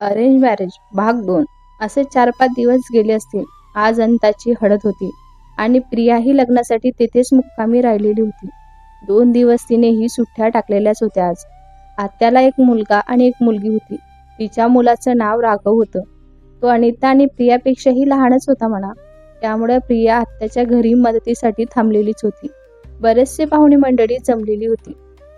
Arrange marriage भाग 2 असे 4-5 दिवस गेले असतील. आज अनिताची हळद होती आणि प्रियाही लग्नासाठी तेथेच मुक्कामी राहिलेली होती. 2 दिवस तिनेही सुट्ट्या टाकलेल्याच होत्या आज. आत्याला एक मुलगा आणि एक मुलगी होती. तिच्या मुलाचं नाव राघव होतं. तो अनिता आणि प्रियापेक्षाही लहानच होता म्हणा. त्यामुळे प्रिया आत्याच्या घरी मदतीसाठी थांबलेलीच होती. बरेचसे पाहुणे मंडळी जमलेली होती.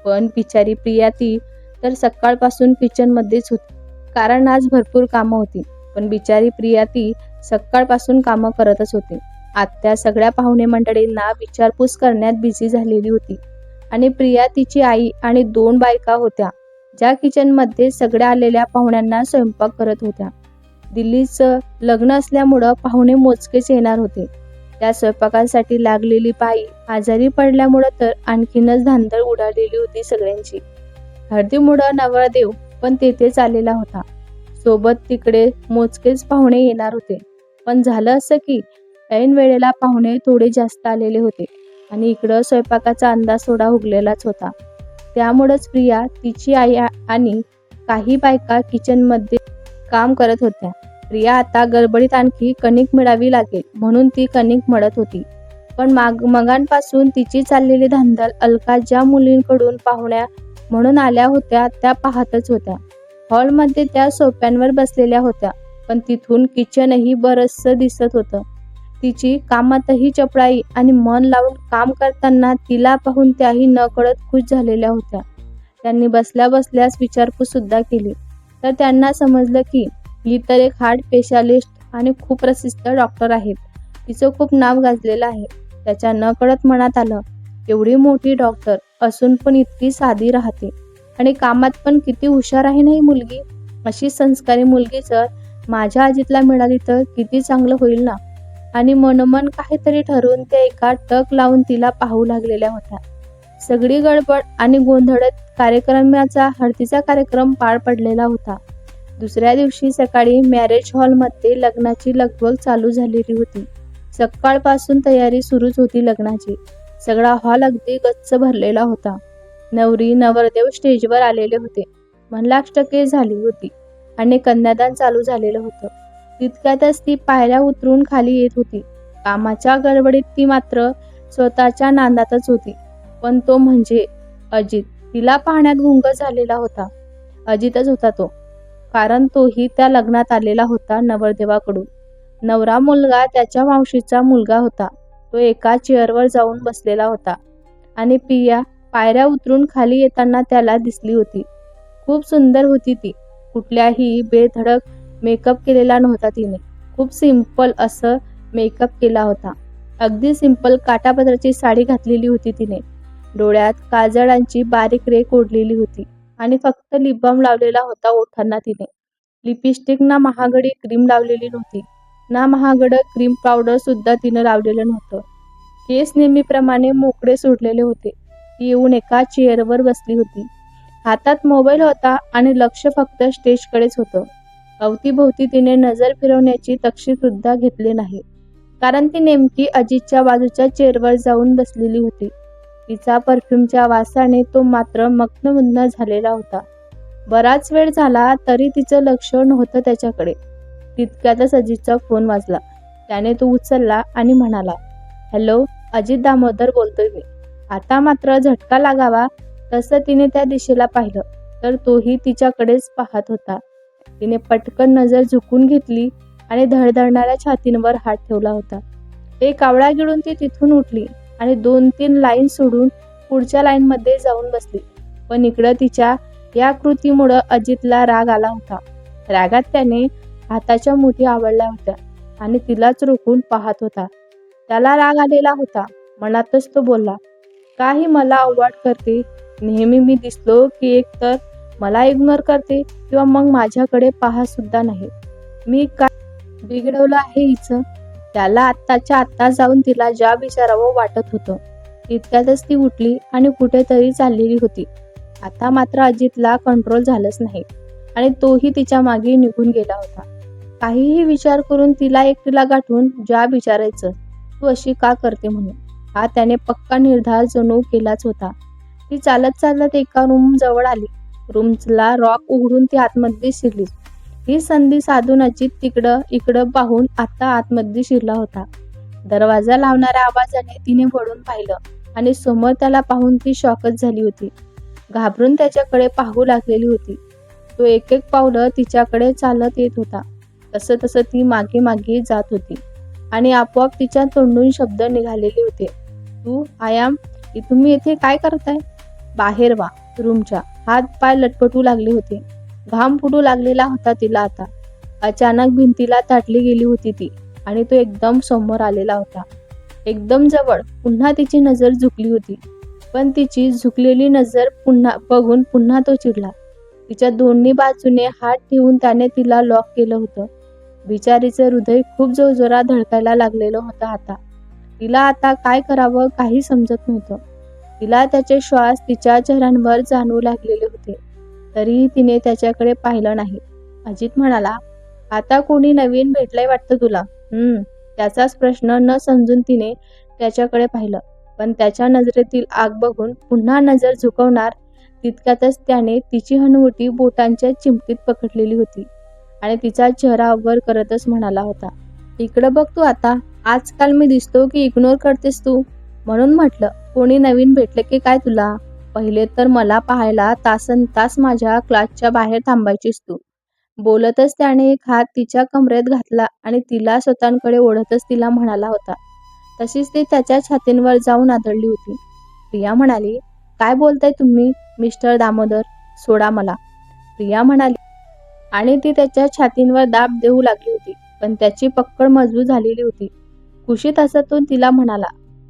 पण बिचारी प्रिया ती तर सकाळपासून किचनमध्येच होती. कारण आज भरपूर कामं होती. पण बिचारी प्रिया ती सकाळपासून कामं करतच होती. आत्या सगळ्या पाहुणे मंडळींना विचारपूस करण्यात बिझी झालेली होती आणि प्रिया तिची आई आणि 2 बायका होत्या ज्या किचनमध्ये सगळ्या आलेल्या पाहुण्यांना स्वयंपाक करत होत्या. दिल्लीचं लग्न असल्यामुळं पाहुणे मोजकेच येणार होते. त्या स्वयंपाकासाठी लागलेली बाई आजारी पडल्यामुळं तर आणखीनच धांदळ उडालेली होती सगळ्यांची. हळदीमुळं नवरदेव पण तेथेच आलेला होता. सोबत तिकडे मोजकेच पाहुणे येणार होते. पण झालं असं की ऐन वेळेला पाहुणे थोडे जास्त आलेले होते आणि इकडं स्वयंपाकाचा अंदाज थोडा हुगलेलाच होता. त्यामुळंच प्रिया, तिची आई आणि काही बायका किचनमध्ये काम करत होत्या. प्रिया आता गडबडीत आणखी कणिक मिळावी लागेल म्हणून ती कणिक मळत होती. पण मगांपासून तिची चाललेली धांदल अलका ज्या मुलींकडून पाहुण्या म्हणून आल्या होत्या त्या पाहतच होत्या. हॉलमध्ये त्या सोफ्यांवर बसलेल्या होत्या. पण तिथून किचनही बरचसं दिसत होतं. तिची कामातही चपळाई आणि मन लावून काम करताना तिला पाहून त्याही नकळत खुश झालेल्या होत्या. त्यांनी बसल्या बसल्याच विचारपूस सुद्धा केली. तर त्यांना समजलं की ही तर एक हार्ट स्पेशालिस्ट आणि खूप प्रसिद्ध डॉक्टर आहेत. तिचं खूप नाव गाजलेलं आहे. त्याच्या नकळत मनात आलं, एवढी मोठी डॉक्टर असून पण इतकी साधी राहते आणि कामात पण किती हुशार आहे ना ही मुलगी. अशी संस्कारी मुलगी जर माझ्या आजीतला मिळाली तर किती चांगलं होईल ना. आणि मनोमन काहीतरी ठरवून त्या एका टक लावून तिला पाहू लागलेल्या होत्या. सगळी गडबड आणि गोंधळात हळदीचा कार्यक्रम पार पडलेला होता. दुसऱ्या दिवशी सकाळी मॅरेज हॉलमध्ये लग्नाची लगबग चालू झालेली होती. सकाळपासून तयारी सुरूच होती लग्नाची. सगळा हॉल अगदी गच्च भरलेला होता. नवरी नवरदेव स्टेजवर आलेले होते. मनलाक्षटके झाली होती आणि कन्यादान चालू झालेलं होतं. तितक्यातच ती पायऱ्या उतरून खाली येत होती. कामाच्या गडबडीत ती मात्र स्वतःच्या नांदातच होती. पण तो म्हणजे अजित तिला पाहण्यात गुंग झालेला होता. अजितच होता तो. कारण तोही त्या लग्नात आलेला होता नवरदेवाकडून. नवरा मुलगा त्याच्या मावशीचा मुलगा होता. तो एका चेअरवर जाऊन बसलेला होता आणि प्रिया पायऱ्या उतरून खाली येताना त्याला दिसली होती. खूप सुंदर होती ती. कुठल्याही बेधडक मेकअप केलेला नव्हता तिने. खूप सिंपल असं मेकअप केला होता. अगदी सिंपल काठापदराची साडी घातलेली होती तिने. डोळ्यात काजळांची बारीक रेख ओढलेली होती आणि फक्त लिप बाम लावलेला होता ओठांना तिने. लिपस्टिक ना महागडी क्रीम लावलेली नव्हती ना महागडं क्रीम पावडर सुद्धा तिनं लावलेलं नव्हतं. केस नेहमीप्रमाणे मोकळे सोडलेले होते. ती येऊन एका चेअरवर बसली होती. हातात मोबाईल होता आणि लक्ष फक्त स्टेजकडेच होतं. अवतीभोवती तिने नजर फिरवण्याची तक्षी सुद्धा घेतले नाही. कारण ती नेमकी अजितच्या बाजूच्या चेअरवर जाऊन बसलेली होती. तिचा परफ्यूमच्या वासाने तो मात्र मग्नमुग्ध झालेला होता. बराच वेळ झाला तरी तिचं लक्ष नव्हतं त्याच्याकडे. तितक्यातच अजितचा फोन वाजला. त्याने तो उचलला आणि म्हणाला, हॅलो, अजित दामोदर बोलतोय मी. आता मात्र झटका लागावा तसं तिने त्या दिशेला पाहिलं तर तोही तिच्याकडेच पाहत होता. तिने पटकन नजर झुकून घेतली आणि धडधडणाऱ्या छातींवर हात ठेवला होता. एक कावळा गिळून ती तिथून उठली आणि 2-3 लाईन सोडून पुढच्या लाईनमध्ये जाऊन बसली. पण इकडं तिच्या या कृतीमुळं अजितला राग आला होता. रागात त्याने हाताच्या मुठी आवळल्या होत्या आणि तिलाच रोखून पाहत होता. त्याला राग आलेला होता. मनातच तो बोलला, काही मला अवॉइड करते. नेहमी मी दिसलो की एक तर मला इग्नोर करते किंवा मग माझ्याकडे पाहत सुद्धा नाही. मी काय बिघडवलं आहे हिचं? त्याला आत्ताच्या आत्ता जाऊन तिला ज्या विचारावं वाटत होतं. तितक्यातच ती उठली आणि कुठेतरी चाललेली होती. आता मात्र अजितला कंट्रोल झालंच नाही आणि तोही तिच्या मागे निघून गेला होता. काहीही विचार करून तिला एकटीला गाठून ज्या विचारायचं, तू अशी का करते म्हणून. हा त्याने पक्का निर्धार जणू केलाच होता. ती चालत चालत एका रूम जवळ आली. रूमला रॉक उघडून ती आतमध्ये शिरली. ही संधी साधून अजित तिकडं इकडं पाहून आता आतमध्ये शिरला होता. दरवाजा लावणाऱ्या आवाजाने तिने वळून पाहिलं आणि समोर त्याला पाहून ती शॉकच झाली होती. घाबरून त्याच्याकडे पाहू लागलेली होती. तो एक एक पावलं तिच्याकडे चालत येत होता. तसं तसं ती मागे मागे जात होती आणि आपोआप तिच्या तोंडून शब्द निघालेले होते. तुम्ही येथे काय करताय? बाहेर वा रूमच्या. हात पाय लटपटू लागले होते. घाम फुटू लागलेला होता तिला आता. अचानक भिंतीला ताटली गेली होती ती आणि तो एकदम समोर आलेला होता. एकदम जवळ. पुन्हा तिची नजर झुकली होती. पण तिची झुकलेली नजर बघून पुन्हा तो चिडला. तिच्या दोन्ही बाजूने हात ठेवून त्याने तिला लॉक केलं होतं. बिचारीचं हृदय खूप जोरजोरात धडकायला लागलेलं होतं आता. तिला आता काय करावं काही समजत नव्हतं. तिला त्याचे श्वास तिच्या चेहऱ्यावर जाणवू लागलेले होते. तरीही तिने त्याच्याकडे पाहिलं नाही. अजित म्हणाला, आता कोणी नवीन भेटलंय वाटतं तुला? त्याचाच प्रश्न न समजून तिने त्याच्याकडे पाहिलं. पण त्याच्या नजरेतील आग बघून पुन्हा नजर झुकवणार तितक्यातच त्याने तिची हनुवटी बोटांच्या चिमटीत पकडलेली होती आणि तिचा चेहरा वर करतच म्हणाला होता, इकडं बघ तू आता. आजकाल मी दिसतो की इग्नोर करतेस तू? म्हणून म्हटलं कोणी नवीन भेटले की काय तुला? पहिले तर मला पाहायला तासन तास माझ्या क्लासच्या बाहेर थांबायचीस तू. बोलतच त्याने एक हात तिच्या कमरेत घातला आणि तिला स्वतःकडे ओढतच तिला म्हणाला होता. तशीच ती त्याच्या छातींवर जाऊन आदळली होती. प्रिया म्हणाली, काय बोलताय तुम्ही मिस्टर दामोदर? सोडा मला, प्रिया म्हणाली आणि ती त्याच्या छातींवर दाब देऊ लागली होती. पण त्याची पक्कड मजबूत झालेली होती. खुशीत असं तो तिला म्हणाला,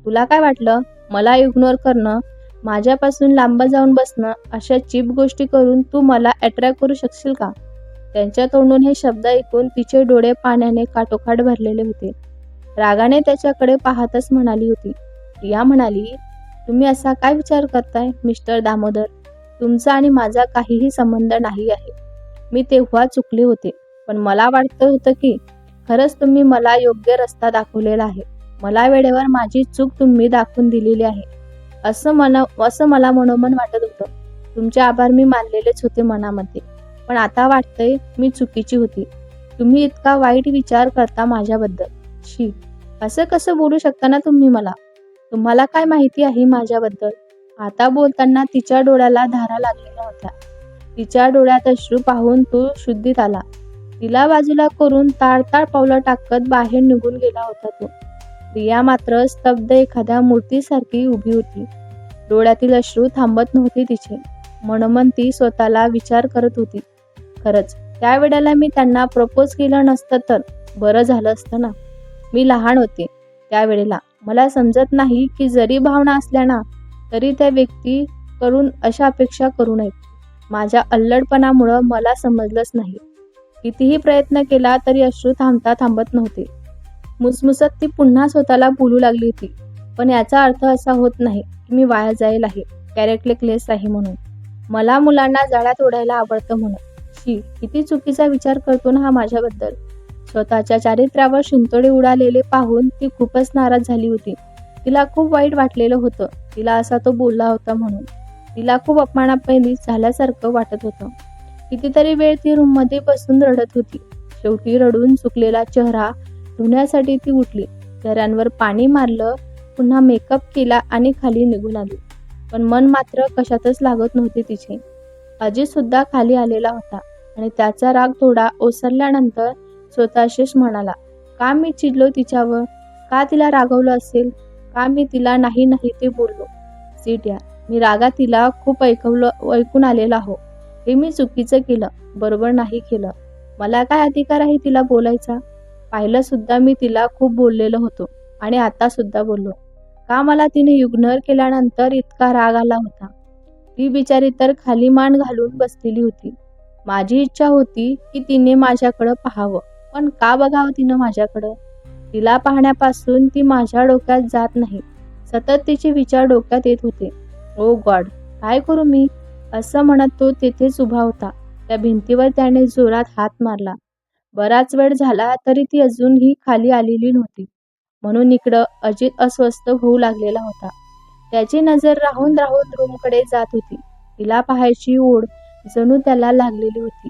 तुला काय वाटलं? मला इग्नोर करणं, माझ्यापासून लांब जाऊन बसणं, अशा चीप गोष्टी करून तू मला अट्रॅक्ट करू शकशील का? त्यांच्या तोंडून हे शब्द ऐकून तिचे डोळे पाण्याने काठोकाठ भरलेले होते. रागाने त्याच्याकडे पाहतच म्हणाली होती. प्रिया म्हणाली, तुम्ही असा काय विचार करताय मिस्टर दामोदर? तुमचा आणि माझा काहीही संबंध नाही आहे. मी तेव्हा चुकले होते. पण मला वाटतं होतं की खरंच तुम्ही मला योग्य रस्ता दाखवलेला आहे. मला वेळेवर माझी चूक तुम्ही दाखवून दिलेली आहे असं मला मनोमन वाटत होतं. तुमचे आभार मी मानलेलेच होते मनामध्ये. पण आता वाटतंय मी चुकीची होती. तुम्ही इतका वाईट विचार करता माझ्याबद्दल. शी, असं कसं बोलू शकता ना तुम्ही मला? तुम्हाला काय माहिती आहे माझ्याबद्दल? आता बोलताना तिच्या डोळ्याला धारा लागलेल्या होत्या. तिच्या डोळ्यात अश्रू पाहून तो शुद्धीत आला. तिला बाजूला करून ताडताड पावलं टाकत बाहेर निघून गेला होता तो. प्रिया मात्र स्तब्ध एखाद्या मूर्तीसारखी उभी होती. डोळ्यातील अश्रू थांबत नव्हते तिचे. मनोमन ती स्वतःला विचार करत होती, खरंच त्यावेळेला मी त्यांना प्रपोज केलं नसतं तर बरं झालं असतं ना. मी लहान होते त्यावेळेला. मला समजत नाही की जरी भावना असल्या ना तरी त्या व्यक्ती करून अशा अपेक्षा करू नयेत. माझ्या अल्लडपणामुळं मला समजलंच नाही. कितीही प्रयत्न केला तरी अश्रू थांबत नव्हते. मुसमुसत ती पुन्हा स्वतःला बोलू लागली होती, पण याचा अर्थ असा होत नाही की मी वाया जाईल आहे, कॅरेक्टरलेस आहे म्हणून. मला मुलांना जाळ्यात ओढायला आवडतं म्हणून. शी, किती चुकीचा विचार करतो ना हा माझ्याबद्दल. स्वतःच्या चारित्र्यावर शिंतोडे उडालेले पाहून ती खूपच नाराज झाली होती. तिला खूप वाईट वाटलेलं होतं तिला असा तो बोलला होता म्हणून. तिला खूप अपमानापायी झाल्यासारखं वाटत होतं. कितीतरी वेळ ती रूममध्ये बसून रडत होती. शेवटी रडून चुकलेला चेहरा धुण्यासाठी ती उठली. चेहऱ्यांवर पाणी मारलं, पुन्हा मेकअप केला आणि खाली निघून आली. पण मन मात्र कशातच लागत नव्हते तिचे. अजित सुद्धा खाली आलेला होता आणि त्याचा राग थोडा ओसरल्यानंतर स्वतःशीच म्हणाला, का मी चिडलो तिच्यावर? का तिला रागवलं असेल? का मी तिला नाही ते बोललो? सीट यार, मी रागात तिला खूप ऐकून आलेला हो. हे मी चुकीचं केलं, बरोबर नाही केलं. मला काय अधिकार आहे तिला बोलायचा? पाहिलं सुद्धा मी तिला खूप बोललेलो होतो आणि आता सुद्धा बोललो. का मला तिने इग्नोर केल्यानंतर इतका राग आला होता? ती बिचारी तर खाली मान घालून बसलेली होती. माझी इच्छा होती की तिने माझ्याकडं पाहावं, पण का बघावं तिनं माझ्याकडं? तिला पाहण्यापासून ती माझ्या डोक्यात जात नाही. सतत तिचे विचार डोक्यात येत होते. ओ गॉड, काय करू मी? असं म्हणत तो तिथेच उभा होता. त्या भिंतीवर त्याने जोरात हात मारला. बराच वेळ झाला तरी ती अजूनही खाली आलेली नव्हती. म्हणून इकडं अजित अस्वस्थ होऊ लागलेला होता. त्याची नजर राहून राहून रूमकडे जात होती. तिला पाहायची ओढ जणू त्याला लागलेली होती.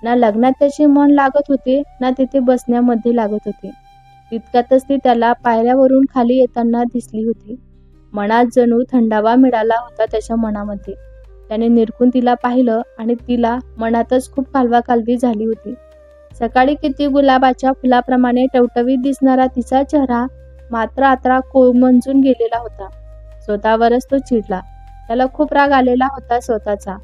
ना लग्नात त्याचे मन लागत होते ना तिथे बसण्यामध्ये लागत होते. तितक्यातच ती त्याला पायऱ्यावरून खाली येताना दिसली होती. मनात जणू थंडावा मिळाला होता त्याच्या मनामध्ये. त्याने निरखून तिला पाहिलं आणि तिला मनातच खूप कालवाकालवी झाली होती. सकाळी किती गुलाबाच्या फुलाप्रमाणे टवटवीत दिसणारा तिचा चेहरा मात्र आता कोमंजून गेलेला होता. स्वतःवरच तो चिडला. त्याला खूप राग आलेला होता स्वतःचा.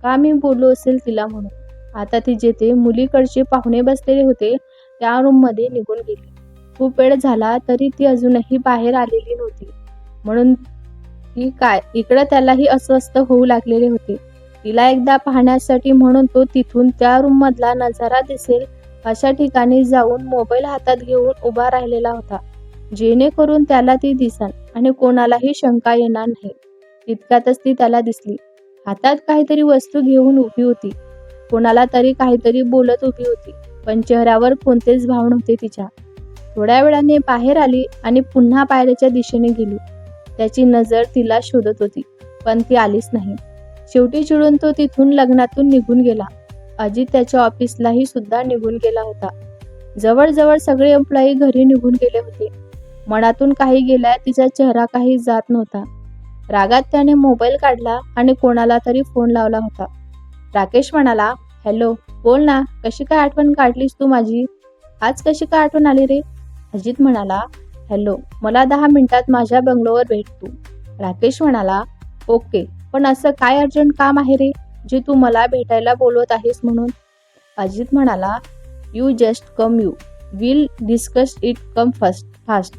का मी बोललो असेल तिला म्हणून. आता ती जेथे मुलीकडचे पाहुणे बसलेले होते त्या रूममध्ये निघून गेली. खूप वेळ झाला तरी ती अजूनही बाहेर आलेली नव्हती. म्हणून ती काय इकडं त्यालाही अस्वस्थ होऊ लागलेले होते. तिला एकदा पाहण्यासाठी म्हणून तो तिथून त्या रूममधला नजारा दिसेल अशा ठिकाणी जाऊन मोबाईल हातात घेऊन उभा राहिलेला होता, जेणेकरून त्याला ती दिसन आणि कोणालाही शंका येणार नाही. तितक्यातच ती त्याला दिसली. हातात काहीतरी वस्तू घेऊन उभी होती. कोणाला तरी काहीतरी बोलत उभी होती, पण चेहऱ्यावर कोणतेच भाव नव्हते तिच्या. थोड्या वेळाने बाहेर आली आणि पुन्हा पायऱ्याच्या दिशेने गेली. त्याची नजर तिला शोधत होती, पण ती आलीच नाही. शेवटी चिडून तो तिथून लग्नातून निघून गेला. अजित त्याच्या ऑफिसलाही सुद्धा निघून गेला होता. जवळजवळ सगळे एम्प्लॉई घरी निघून गेले होते. मनातून काही गेलाय तिचा चेहरा काही जात नव्हता. रागात त्याने मोबाईल काढला आणि कोणाला तरी फोन लावला होता. राकेश म्हणाला, हॅलो, बोल ना, कशी काय आठवण काढलीस तू माझी? आज कशी काय आठवण आली रे? अजित म्हणाला, हॅलो, मला 10 मिनिटात माझ्या बंगलोवर भेट तू. राकेश म्हणाला, ओके, पण असं काय अर्जंट काम आहे रे जे तू मला भेटायला बोलवत आहेस म्हणून? अजित म्हणाला, you just come, you will discuss it come fast.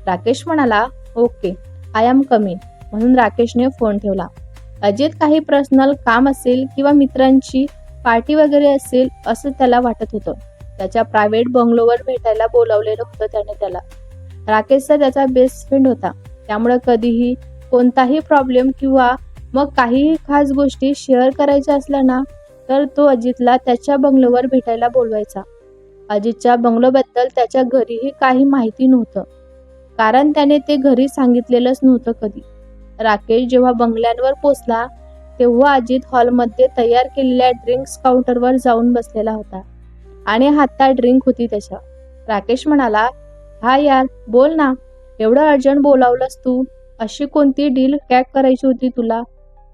Rakesh म्हणाला, ओके, आय एम कमिंग. म्हणून राकेशने फोन ठेवला. अजित काही पर्सनल काम असेल किंवा मित्रांची पार्टी वगैरे असेल असं त्याला वाटत होतं. त्याच्या प्रायव्हेट बंगलोवर भेटायला बोलावलेलं होतं त्याने त्याला. राकेशचा त्याचा बेस्ट फ्रेंड होता, त्यामुळे कधीही कोणताही प्रॉब्लेम किंवा मग काहीही खास गोष्टी शेअर करायच्या असल्या ना तर तो अजितला त्याच्या बंगलोवर भेटायला बोलवायचा. अजितच्या बंगलोबद्दल त्याच्या घरीही काही माहिती नव्हतं, कारण त्याने ते घरी सांगितलेलंच नव्हतं कधी. राकेश जेव्हा बंगल्यांवर पोचला तेव्हा अजित हॉलमध्ये तयार केलेल्या ड्रिंक्स काउंटरवर जाऊन बसलेला होता आणि हातात ड्रिंक होती त्याच्या. राकेश म्हणाला, हा यार, बोल ना, एवढं अर्जंट बोलावलंस तू? अशी कोणती डील क्रॅक करायची होती तुला?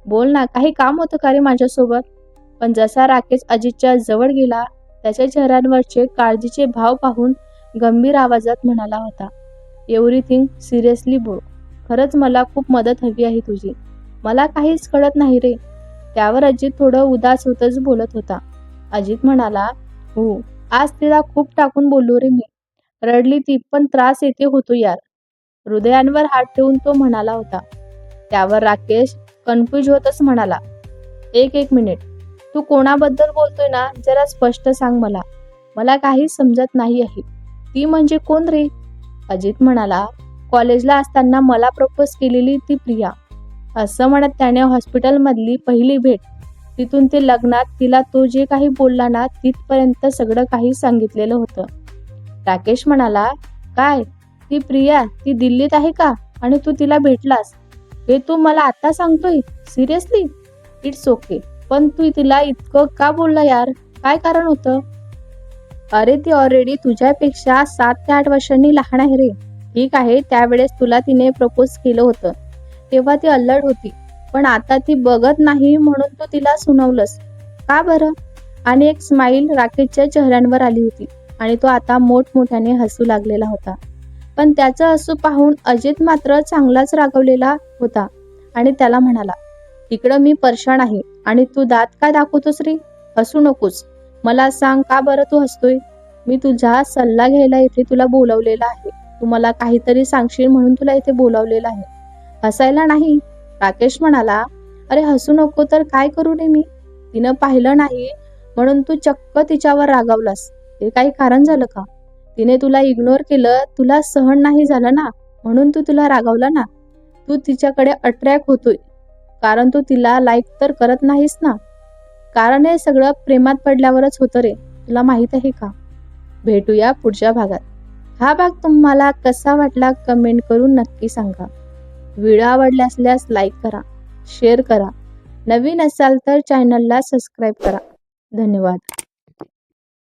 बोल ना, काही काम होतं का रे माझ्यासोबत? पण जसा राकेश अजितच्या जवळ गेला त्याच्या चेहऱ्यांवरचे काळजीचे भाव पाहून गंभीर आवाजात म्हणाला होता, एव्हरीथिंग सिरियसली बोल. खरंच मला खूप मदत हवी आहे तुझी. मला काहीच कळत नाही रे. त्यावर अजित थोडं उदास होतच बोलत होता. अजित म्हणाला, हो, आज तिला खूप टाकून बोललो रे मी. रडली ती, पण त्रास येते होतो यार. हृदयांवर हात ठेवून तो म्हणाला होता. त्यावर राकेश कन्फ्यूज होतच म्हणाला, एक मिनिट, तू कोणाबद्दल बोलतोय ना, जरा स्पष्ट सांग मला. मला काही समजत नाही आहे. ती म्हणजे कोण रे? अजित म्हणाला, कॉलेजला असताना मला प्रपोज केलेली ती प्रिया. असं म्हणत त्याने हॉस्पिटलमधली पहिली भेट, तिथून ते लग्नात तिला तो जे काही बोलला ना तिथपर्यंत सगळं काही सांगितलेलं होतं. राकेश म्हणाला, काय? ती प्रिया ती दिल्लीत आहे का? आणि तू तिला भेटलास? हे तू मला आता सांगतोय? सिरियसली? इट्स ओके, पण तू तिला इतकं का बोलला यार? काय कारण होतं? अरे, ती ऑलरेडी तुझ्यापेक्षा 7 ते 8 वर्षांनी लहान आहे रे. ठीक आहे, त्यावेळेस तुला तिने प्रपोज केलं होतं तेव्हा ती अल्लड होती, पण आता ती बघत नाही म्हणून तू तिला सुनावलंस का बरं? आणि एक स्माईल राकेशच्या चेहऱ्यांवर आली होती आणि तो आता मोठमोठ्याने हसू लागलेला होता. पण त्याचं हसू पाहून अजित मात्र चांगलाच रागवलेला होता आणि त्याला म्हणाला, इकडं मी परेशान आहे आणि तू दात काय दाखवतोस रे? हसू नकोस. मला सांग, का बरं तू हसतोय? मी तुझा सल्ला घ्यायला इथे तुला बोलावलेला आहे. तू मला काहीतरी सांगशील म्हणून तुला इथे बोलावलेलं आहे, हसायला नाही. राकेश म्हणाला, अरे हसू नको तर काय करू रे मी? तिनं पाहिलं नाही म्हणून तू चक्क तिच्यावर रागावलास. ते काही कारण झालं का? तिने तुला इग्नोर केलं, तुला सहन नाही झालं ना म्हणून तू तिला रागावला ना. तू तिच्याकडे अट्रॅक्ट होतोय कारण तू तिला लाईक तर करत नाहीस ना. कारण हे सगळं प्रेमात पडल्यावरच होतं रे, तुला माहित आहे का? भेटूया पुढच्या भागात. हा भाग तुम्हाला कसा वाटला कमेंट करून नक्की सांगा. व्हिडिओ आवडला असल्यास लाईक करा, शेअर करा. नवीन असाल तर चॅनलला सबस्क्राईब करा. धन्यवाद.